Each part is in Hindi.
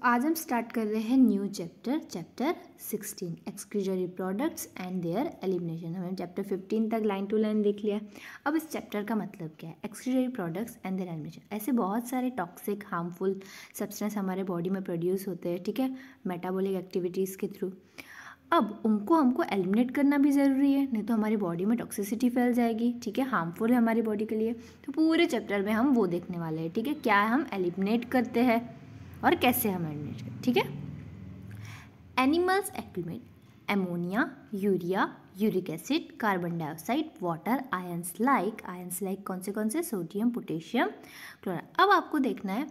आज हम स्टार्ट कर रहे हैं new chapter 16 excretory products and there elimination. हमने चैप्टर 15 तक लाइन टू लाइन देख लिया। अब इस चैप्टर का मतलब क्या है? Excretory products and there elimination. ऐसे बहुत सारे टॉक्सिक हार्मफुल सब्सटेंस हमारे बॉडी में प्रोड्यूस होते हैं, ठीक है, मेटाबॉलिक एक्टिविटीज़ के थ्रू। अब उनको हमको एलिमिनेट करना भी ज़रूरी है, नहीं तो हमारी बॉडी में टॉक्सिसिटी फैल जाएगी, ठीक है, हार्मफुल है हमारी बॉडी के लिए। तो पूरे चैप्टर में हम वो देखने वाले हैं, ठीक है, क्या हम एलिमिनेट करते हैं और कैसे हम एलिमिनेट करते हैं, ठीक है। Animals accumulate ammonia, urea, uric acid, carbon dioxide, water, ions like कौन से सोडियम, पोटेशियम, क्लोराइड। अब आपको देखना है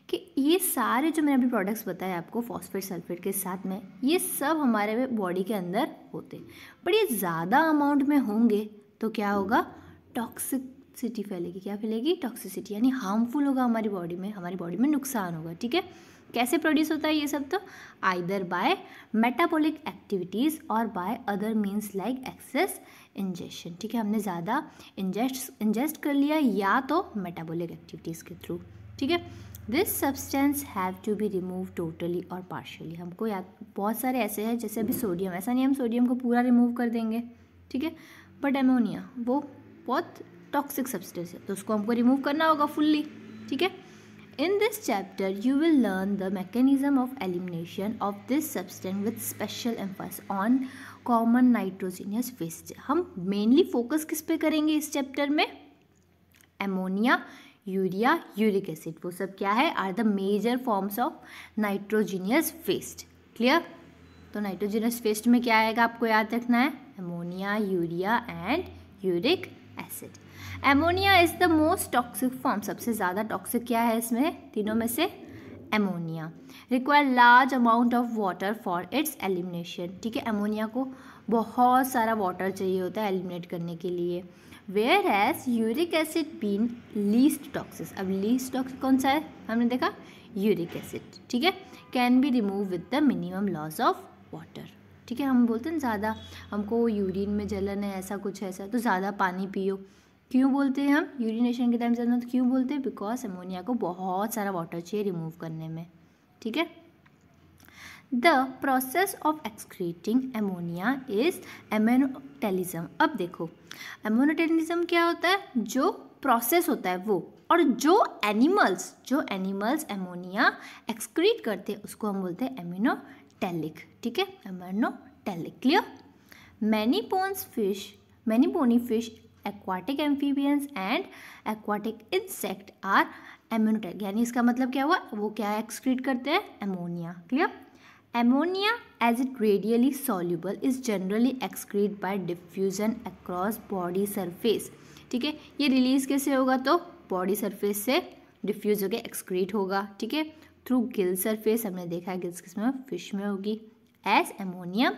कि ये सारे जो मैंने अभी प्रोडक्ट्स बताए आपको फॉस्फेट सल्फेट के साथ में, ये सब हमारे बॉडी के अंदर होते हैं, बट ये ज़्यादा अमाउंट में होंगे तो क्या होगा? टॉक्सिसिटी फैलेगी। क्या फैलेगी? टॉक्सिसिटी, यानी हार्मफुल होगा हमारी बॉडी में नुकसान होगा, ठीक है। कैसे प्रोड्यूस होता है ये सब? तो आइदर बाय मेटाबॉलिक एक्टिविटीज़ और by other means like excess injection, ठीक है, हमने ज़्यादा इंजेस्ट कर लिया या तो मेटाबॉलिक एक्टिविटीज़ के थ्रू, ठीक है। This substance have to be remove totally और पार्शियली। हमको याद, बहुत सारे ऐसे हैं जैसे अभी सोडियम, ऐसा नहीं हम सोडियम को पूरा रिमूव कर देंगे, ठीक है, बट अमोनिया वो बहुत टॉक्सिक सब्सटेंस है तो उसको हमको रिमूव करना होगा फुल्ली, ठीक है। In this chapter, you will learn the mechanism of elimination of this substance with special emphasis on common nitrogenous waste. हम mainly focus किस पे करेंगे इस चैप्टर में? अमोनिया, यूरिया, यूरिक एसिड, वो सब क्या है? Are the major forms of nitrogenous waste. Clear? तो नाइट्रोजीनियस वेस्ट में क्या आएगा आपको याद रखना है? Ammonia, urea and uric acid. Ammonia is the most toxic form, सबसे ज़्यादा टॉक्सिक क्या है इसमें तीनों में से? Ammonia. Require large amount of water for its elimination, ठीक है, एमोनिया को बहुत सारा वाटर चाहिए होता है एलिमिनेट करने के लिए। Whereas uric acid been least toxic. अब लीस्ट टॉक्सिक कौन सा है? हमने देखा यूरिक एसिड, ठीक है, can be remove with the minimum loss of water, ठीक है। हम बोलते हैं ज़्यादा हमको यूरिन में जलन है, ऐसा कुछ ऐसा, तो ज़्यादा पानी पियो। क्यों बोलते हैं हम यूरिनेशन के टाइम ज़्यादा? तो क्यों बोलते हैं? बिकॉज अमोनिया को बहुत सारा वाटर चाहिए रिमूव करने में, ठीक है। The process of excreting ammonia is ammonotelism. अब देखो एमोनोटेलिज्म क्या होता है? जो प्रोसेस होता है वो, और जो एनिमल्स अमोनिया एक्सक्रीट करते हैं उसको हम बोलते हैं एमिनोटेलिक, ठीक है, aminotelic. Clear? Many bony fish, aquatic amphibians and aquatic insect are ammonotelic, यानी इसका मतलब क्या हुआ? वो क्या एक्सक्रीट करते हैं? Ammonia. Clear? Ammonia as it readily soluble is generally excrete by diffusion across body surface, ठीक है। ये रिलीज कैसे होगा? तो बॉडी सरफेस से डिफ्यूज होकर एक्सक्रीट होगा, ठीक है, थ्रू गिल सरफेस। हमने देखा है गिल्स किसमें? फिश में होगी। As ammonium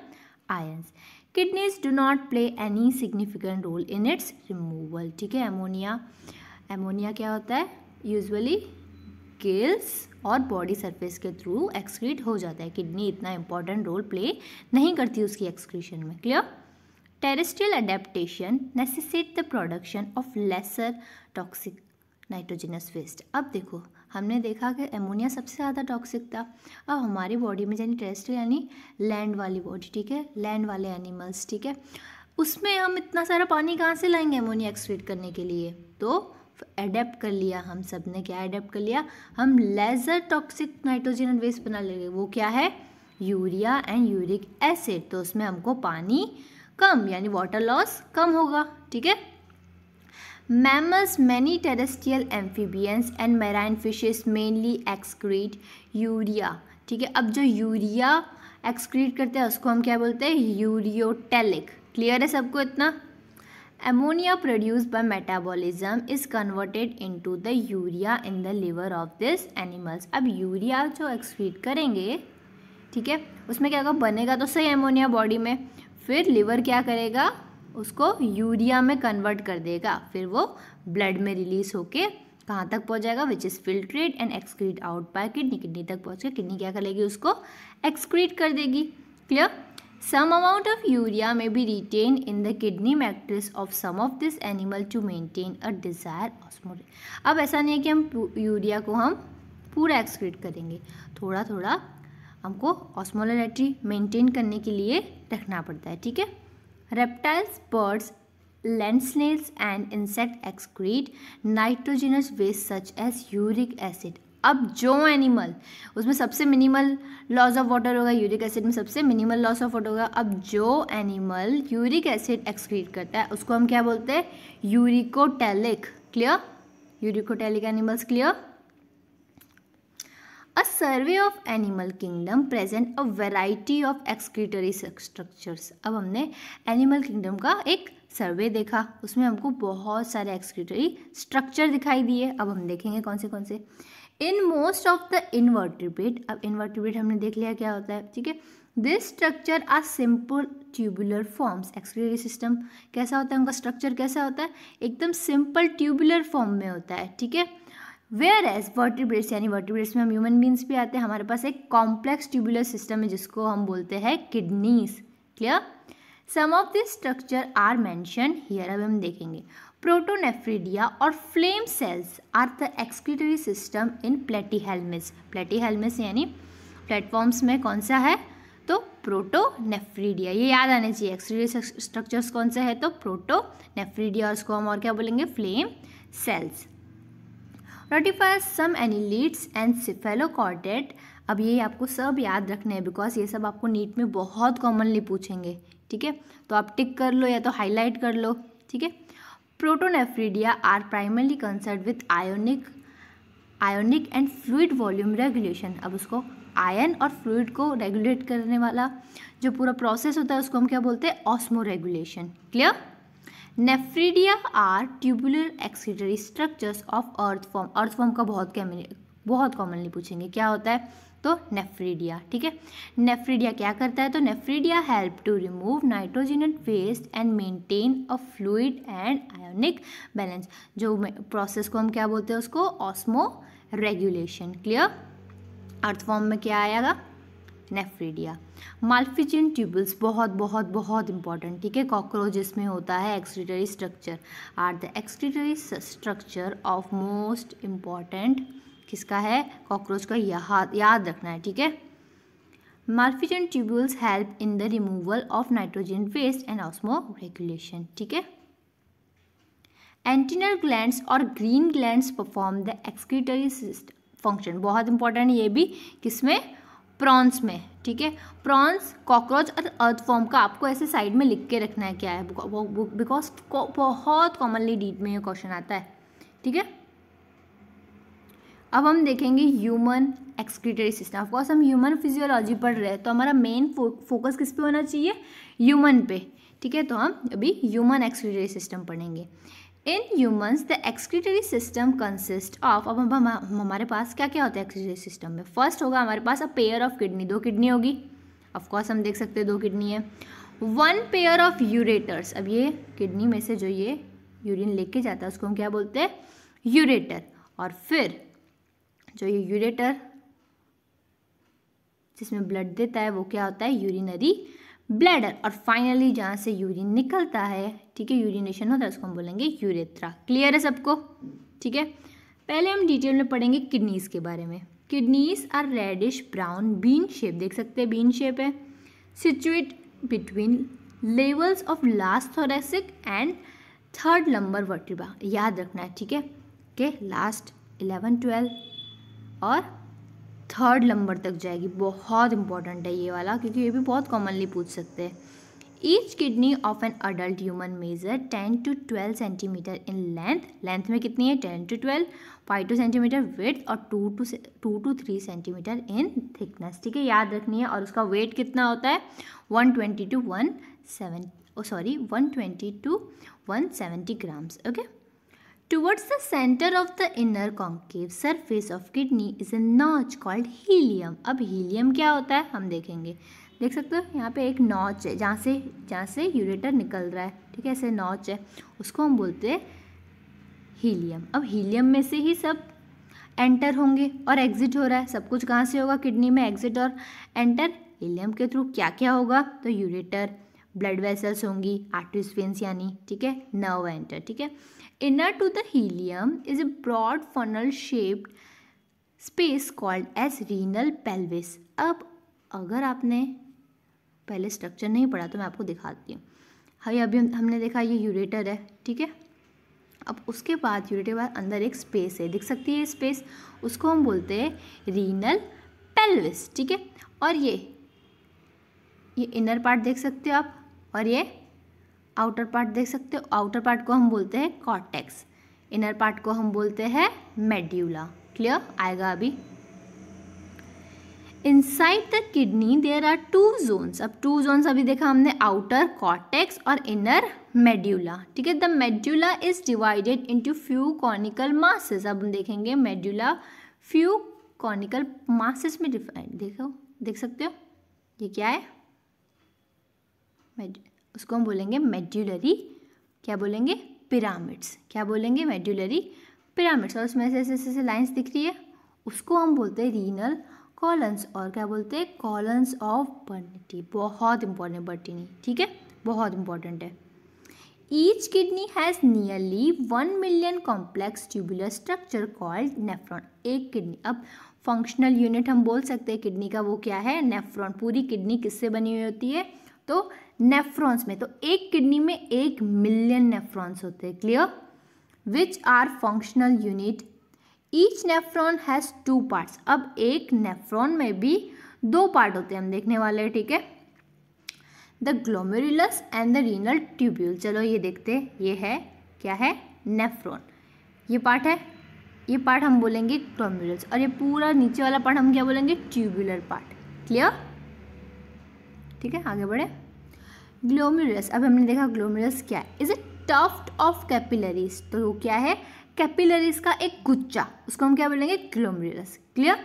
ions, kidneys do not play any significant role in its removal, ठीक है। अमोनिया क्या होता है? यूजुअली गिल्स और बॉडी सरफेस के थ्रू एक्सक्रीट हो जाता है, किडनी इतना इंपॉर्टेंट रोल प्ले नहीं करती उसकी एक्सक्रीशन में। Clear? Terrestrial adaptation necessitate the production of lesser toxic nitrogenous waste. अब देखो हमने देखा कि अमोनिया सबसे ज़्यादा टॉक्सिक था। अब हमारी बॉडी में यानी टेरेस्ट्रियल यानी लैंड वाली बॉडी, ठीक है, लैंड वाले एनिमल्स, ठीक है, उसमें हम इतना सारा पानी कहाँ से लाएंगे अमोनिया एक्सक्रीट करने के लिए? तो अडेप्ट कर लिया हम सब ने। क्या अडेप्ट कर लिया? हम लेसर टॉक्सिक नाइट्रोजन वेस्ट बना लेंगे। वो क्या है? Urea and uric acid. तो उसमें हमको पानी कम यानी वाटर लॉस कम होगा, ठीक है। Mammals, many terrestrial amphibians and marine fishes mainly excrete urea, ठीक है। अब जो यूरिया एक्सक्रीट करते हैं उसको हम क्या बोलते हैं? यूरियोटेलिक। क्लियर है सबको इतना? Ammonia produce by metabolism is converted into the urea in the liver of this animals. अब यूरिया जो एक्सक्रीट करेंगे, ठीक है, उसमें क्या होगा? बनेगा तो सही अमोनिया बॉडी में, फिर लिवर क्या करेगा? उसको यूरिया में कन्वर्ट कर देगा, फिर वो ब्लड में रिलीज होके कहाँ तक पहुँच जाएगा? Which is filtrate and excrete out by kidney तक पहुँच के किडनी क्या करेगी? उसको एक्सक्रीट कर देगी। Clear? Some amount of urea may be retain in the kidney matrix of some of this animal to maintain a desire osmosis. अब ऐसा नहीं है कि हम यूरिया को हम पूरा एक्सक्रीट करेंगे। थोड़ा थोड़ा हमको ऑस्मोलैरिटी मेंटेन करने के लिए रखना पड़ता है, ठीक है। Reptiles, birds, land snails and insect excrete nitrogenous waste such as uric acid. अब जो एनिमल, उसमें सबसे मिनिमल लॉस ऑफ वाटर होगा, यूरिक एसिड में सबसे मिनिमल लॉस ऑफ वाटर होगा। अब जो एनिमल यूरिक एसिड एक्सक्रीट करता है उसको हम क्या बोलते हैं, uricotelic. Clear, uricotelic animals. Clear. A survey of animal kingdom present a variety of excretory structures। अब हमने एनिमल किंगडम का एक सर्वे देखा, उसमें हमको बहुत सारे एक्सक्रीटरी स्ट्रक्चर दिखाई दिए। अब हम देखेंगे कौन से। In most of the invertebrate, अब इनवर्टिब्रेट हमने देख लिया क्या होता है, ठीक है। This structure are simple tubular forms. Excretory system कैसा होता है, उनका स्ट्रक्चर कैसा होता है, एकदम सिंपल ट्यूबुलर फॉर्म में होता है, ठीक है। वेयर एज वर्टिब्रेट्स, यानी वर्टिब्रेट्स में हम ह्यूमन बींग्स भी आते हैं, हमारे पास एक कॉम्प्लेक्स ट्यूबुलर सिस्टम है जिसको हम बोलते हैं kidneys. Clear. Some of this structure are mention here. अब हम देखेंगे प्रोटोनेफ्रिडिया और flame cells are the excretory system in platyhelmis. Platyhelmis यानी प्लेटफॉर्म्स में कौन सा है, तो प्रोटोनेफ्रिडिया। ये याद आने चाहिए। एक्सक्रीटरी स्ट्रक्चर्स कौन से है, तो प्रोटोनेफ्रिडिया, और उसको हम और क्या बोलेंगे, flame cells. Rotifers, some annelids and cephalochordate. अब ये आपको सब याद रखने हैं बिकॉज ये सब आपको नीट में बहुत कॉमनली पूछेंगे, ठीक है। तो आप टिक कर लो या तो हाईलाइट कर लो, ठीक है। Protonephridia are primarily concern with ionic and fluid volume regulation. अब उसको आयन और फ्लूइड को रेगुलेट करने वाला जो पूरा प्रोसेस होता है उसको हम क्या बोलते हैं, osmoregulation. Clear. Nephridia are tubular excretory structures of earthworm. Earthworm का बहुत कॉमनली पूछेंगे क्या होता है, तो नेफ्रिडिया, ठीक है। नेफ्रिडिया क्या करता है, तो nephridia help to remove nitrogenous waste and maintain a fluid and ionic balance. जो प्रोसेस को हम क्या बोलते हैं, उसको osmoregulation. Clear. Earthworm में क्या आएगा, नेफ्रिडिया। माल्फिजियन ट्यूबल्स बहुत इंपॉर्टेंट, ठीक है। कॉकरोचेस में होता है excretory structure, are the excretory structure of most important, किसका है, कॉकरोच का, याद रखना है, ठीक है। Malpighian tubules help in the removal of nitrogen waste and osmo regulation, ठीक है। एंटीनल ग्लैंड्स और green glands perform the excretory function. बहुत इंपॉर्टेंट ये भी, किसमें, प्रॉन्स में, ठीक है। प्रॉन्स, कॉकरोच और अर्थ फॉर्म का आपको ऐसे साइड में लिख के रखना है क्या है, बिकॉज बहुत कॉमनली डीट में ये क्वेश्चन आता है, ठीक है। अब हम देखेंगे ह्यूमन एक्सक्रीटरी सिस्टम। ऑफकोर्स हम ह्यूमन फिजियोलॉजी पढ़ रहे हैं तो हमारा मेन फोकस किस पे होना चाहिए, ह्यूमन पे, ठीक है। तो हम अभी ह्यूमन एक्सक्रीटरी सिस्टम पढ़ेंगे। In humans the excretory system consist of, अब हमारे पास क्या क्या होता है एक्सक्रीटरी सिस्टम में। फर्स्ट होगा हमारे पास a pair of kidney, 2 kidney होगी, ऑफकोर्स हम देख सकते हैं 2 किडनी है। 1 पेयर ऑफ यूरेटर्स। अब ये किडनी में से जो ये यूरिन लेके जाता है उसको हम क्या बोलते हैं, यूरेटर। और फिर जो ये यूरेटर जिसमें ब्लड देता है वो क्या होता है, यूरिनरी ब्लैडर। और फाइनली जहाँ से यूरिन निकलता है, ठीक है, यूरिनेशन होता है, उसको हम बोलेंगे यूरेथ्रा। क्लियर है सबको, ठीक है। पहले हम डिटेल में पढ़ेंगे किडनीज के बारे में। Kidneys are reddish brown bean shape, देख सकते हैं बीन शेप है, situate between levels of last thoracic and 3rd lumbar vertebra. याद रखना है, ठीक है, कि लास्ट 11, 12 और 3rd लंबर तक जाएगी। बहुत इंपॉर्टेंट है ये वाला क्योंकि ये भी बहुत कॉमनली पूछ सकते हैं। Each kidney of an adult human measure 10 to 12 centimetre in length में कितनी है, 10 to 12, 5 to सेंटीमीटर विड्थ और 2 to 3 सेंटीमीटर इन थिकनेस, ठीक है, याद रखनी है। और उसका वेट कितना होता है, 120 to 170 grams, okay. Towards the center of the inner concave surface of kidney is a notch called helium। अब हीलियम क्या होता है हम देखेंगे, देख सकते हो यहाँ पे एक नॉच है जहाँ से यूरेटर निकल रहा है, ठीक है, ऐसे नॉच है, उसको हम बोलते हैं हीलियम। अब हीलियम में से ही सब एंटर होंगे और एग्जिट हो रहा है, सब कुछ कहाँ से होगा, किडनी में एग्जिट और एंटर हीलियम के थ्रू। क्या क्या होगा, तो यूरेटर, ब्लड वेसल्स होंगी, आर्टरीज, वेन्स यानी, ठीक है, नर्व एंटर, ठीक है। Inner to the helium is a broad funnel shaped space called as renal pelvis. अब अगर आपने पहले स्ट्रक्चर नहीं पढ़ा तो मैं आपको दिखाती हूँ। हाई अभी हमने देखा ये यूरेटर है, ठीक है। अब उसके बाद यूरेटर के बाद अंदर एक स्पेस है, दिख सकती है स्पेस, उसको हम बोलते हैं रीनल पेल्विस, ठीक है। और ये इनर पार्ट देख सकते हो आप, और ये आउटर पार्ट देख सकते हो। आउटर पार्ट को हम बोलते हैं कॉर्टेक्स, इनर पार्ट को हम बोलते हैं मेड्यूला। क्लियर आएगा अभी। Inside the kidney there are 2 zones. अब 2 जोन्स अभी देखा हमने, आउटर कॉर्टेक्स और इनर मेड्यूला, ठीक है। The medulla is divided into few conical masses. अब हम देखेंगे मेड्यूला फ्यू कॉनिकल मासेस में डिवाइड, देखो देख सकते हो ये क्या है, उसको हम बोलेंगे मेड्यूलरी, क्या बोलेंगे, पिरामिड्स। क्या बोलेंगे, मेड्यूलरी पिरामिड्स। और उसमें ऐसे लाइंस दिख रही है, उसको हम बोलते हैं रीनल कॉलम्स, और क्या बोलते हैं, कॉलम्स ऑफ बर्निटी। बहुत इंपॉर्टेंट बर्टिनी, ठीक है, बहुत इंपॉर्टेंट है। Each kidney has nearly 1 million complex tubular structure called nephron. एक किडनी, अब फंक्शनल यूनिट हम बोल सकते हैं किडनी का, वो क्या है, नेफ्रॉन। पूरी किडनी किससे बनी हुई होती है, तो नेफ्रॉन्स में। तो एक किडनी में 1 मिलियन नेफ्रॉन्स होते हैं। Clear, which are functional unit. Each nephron has 2 parts. अब एक नेफ्रॉन में भी 2 पार्ट होते हैं, हम देखने वाले हैं, ठीक है। The glomerulus and the renal tubule. चलो ये देखते हैं, ये है क्या है, नेफ्रॉन। ये पार्ट है, ये पार्ट हम बोलेंगे ग्लोमेरुलस, और ये पूरा नीचे वाला पार्ट हम क्या बोलेंगे, ट्यूब्यूलर पार्ट। क्लियर, ठीक है, आगे बढ़े। ग्लोमेरुलस, अब हमने देखा ग्लोमेरुलस क्या है, is a tuft of capillaries. तो वो क्या है, कैपिलरीज का एक गुच्छा, उसको हम क्या बोलेंगे, glomerulus. Clear,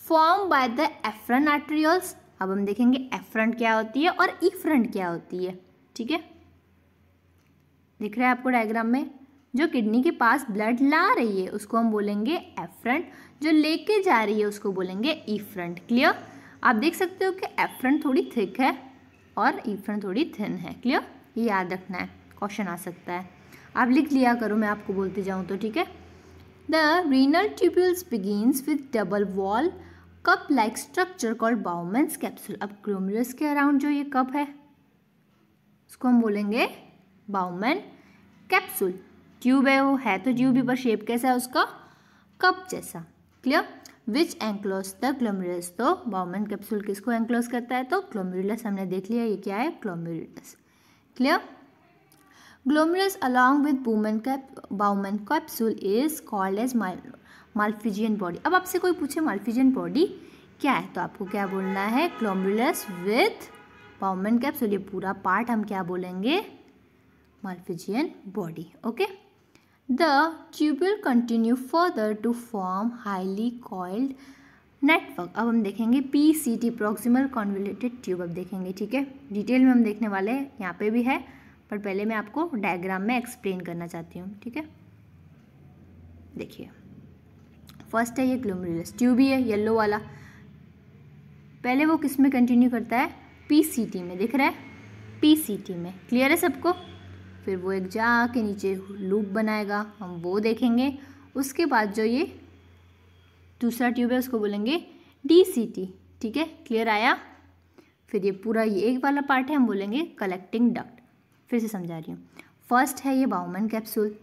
form by the Efron arterioles. अब हम देखेंगे एफरंट क्या होती है और इफरंट क्या होती है, ठीक है। दिख रहा है आपको डायग्राम में, जो किडनी के पास ब्लड ला रही है उसको हम बोलेंगे एफरंट, जो लेके जा रही है उसको बोलेंगे इफरंट। क्लियर, आप देख सकते हो कि एफरंट थोड़ी थिक है और इफरंट थोड़ी थिन है। क्लियर, ये याद रखना है, क्वेश्चन आ सकता है, आप लिख लिया करो, मैं आपको बोलती जाऊँ तो, ठीक है। The renal tubules begins with double wall cup like structure called Bowman's capsule. अब ग्लोमेरुलस के अराउंड जो ये कप है उसको हम बोलेंगे बाउमैन कैप्सूल। ट्यूब है, वो है तो ट्यूब ही, पर शेप कैसा है उसका, कप जैसा। Clear, which enclose the glomerulus. तो बाउमैन कैप्सूल किसको एंक्लोज करता है, तो ग्लोमेरुलस। हमने देख लिया ये क्या है, glomerulus. Clear, glomerulus along with Bowman capsule is called as Malpighian body. अब आपसे कोई पूछे माल्फिजियन बॉडी क्या है, तो आपको क्या बोलना है, ग्लोमेरुलस विथ बाउमैन कैप्सूल, ये पूरा पार्ट हम क्या बोलेंगे, Malpighian body. Okay, the tubule continue further to form highly coiled network. अब हम देखेंगे PCT, प्रॉक्सिमल कॉन्वोल्यूटेड ट्यूब। अब देखेंगे, ठीक है, डिटेल में हम देखने वाले हैं, यहाँ पे भी है, पर पहले मैं आपको डायग्राम में एक्सप्लेन करना चाहती हूँ, ठीक है। देखिए, फर्स्ट है ये ग्लोमेरुलस, ट्यूब ही है येलो वाला। पहले वो किस में कंटिन्यू करता है, PCT में, दिख रहा है, PCT में। क्लियर है सबको। फिर वो एक जाके नीचे लूप बनाएगा, हम वो देखेंगे। उसके बाद जो ये दूसरा ट्यूब है उसको बोलेंगे DCT, ठीक है, क्लियर आया। फिर ये पूरा ये एक वाला पार्ट है, हम बोलेंगे कलेक्टिंग डक्ट। फिर से समझा रही हूँ, फर्स्ट है ये बाउमैन कैप्सूल,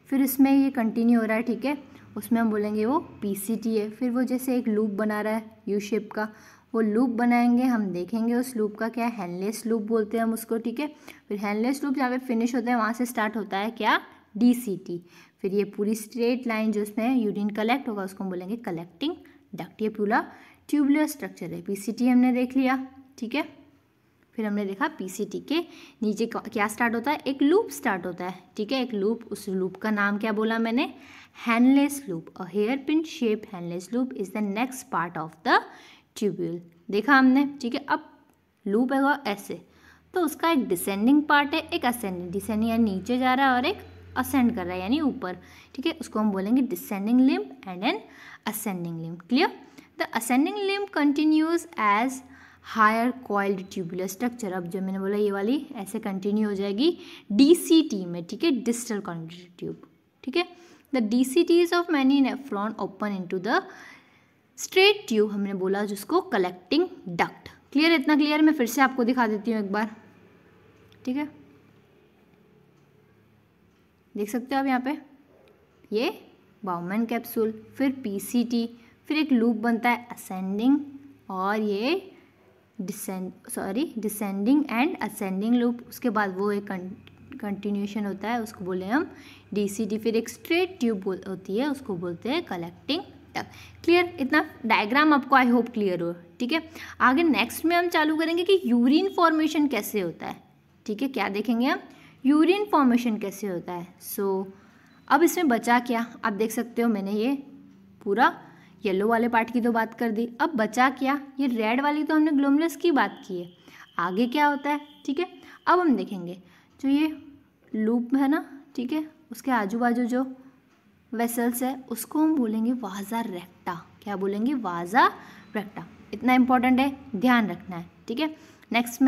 फिर इसमें ये कंटिन्यू हो रहा है, ठीक है, उसमें हम बोलेंगे वो PCT है। फिर वो जैसे एक लूप बना रहा है यू शेप का, वो लूप बनाएंगे, हम देखेंगे उस लूप का क्या, हेनलेस लूप बोलते हैं हम उसको, ठीक है। फिर हेनलेस लूप जहाँ पे फिनिश होता है वहाँ से स्टार्ट होता है क्या, DCT। फिर ये पूरी स्ट्रेट लाइन जो उसमें यूरिन कलेक्ट होगा उसको हम बोलेंगे कलेक्टिंग डक्ट। ये पूरा ट्यूबुलर स्ट्रक्चर है। PCT हमने देख लिया, ठीक है। फिर हमने देखा PCT के नीचे क्या स्टार्ट होता है, एक लूप स्टार्ट होता है, ठीक है, एक लूप। उस लूप का नाम क्या बोला मैंने, Henle's loop. A hairpin shape Henle's loop is the next part of the tubule. देखा हमने, ठीक है। अब लूप है ऐसे, तो उसका एक डिसेंडिंग पार्ट है, एक असेंडिंग। डिसेंडिंग यानी नीचे जा रहा है और एक असेंड कर रहा है यानी ऊपर, ठीक है, उसको हम बोलेंगे descending limb and an ascending limb. Clear, the ascending limb continues as higher coiled tubular structure. अब जो मैंने बोला ये वाली ऐसे कंटिन्यू हो जाएगी DCT में, ठीक है, डिस्टल कॉन्वोल्यूटेड ट्यूब, ठीक है। The DCTs of many nephron open into the straight tube हमने बोला जिसको कलेक्टिंग डक्ट। क्लियर, इतना क्लियर? मैं फिर से आपको दिखा देती हूँ एक बार, ठीक है। देख सकते हो आप यहाँ पे, ये बाउमैन कैप्सूल, फिर पीसीटी, फिर एक लूप बनता है असेंडिंग, और ये डिसेंडिंग एंड असेंडिंग लूप। उसके बाद वो एक कंटिन्यूशन होता है, उसको बोले हम डीसीटी। फिर एक स्ट्रेट ट्यूब होती है, उसको बोलते हैं कलेक्टिंग डक्ट। क्लियर, इतना डायग्राम आपको आई होप क्लियर हो, ठीक है। आगे नेक्स्ट में हम चालू करेंगे कि यूरिन फॉर्मेशन कैसे होता है, ठीक है। क्या देखेंगे हम? यूरिन फॉर्मेशन कैसे होता है। अब इसमें बचा क्या, आप देख सकते हो मैंने ये पूरा येलो वाले पार्ट की तो बात कर दी। अब बचा क्या, ये रेड वाली तो हमने ग्लोमेरुलस की बात की है, आगे क्या होता है, ठीक है। अब हम देखेंगे जो ये लूप है ना, ठीक है, उसके आजू बाजू जो वेसल्स है उसको हम बोलेंगे वाजा रेक्टा। क्या बोलेंगे? वाजा रेक्टा। इतना इंपॉर्टेंट है, ध्यान रखना है, ठीक है। नेक्स्ट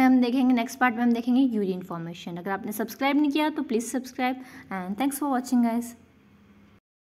पार्ट में हम देखेंगे यूरिन फॉर्मेशन। अगर आपने सब्सक्राइब नहीं किया तो please subscribe, and thanks for watching guys.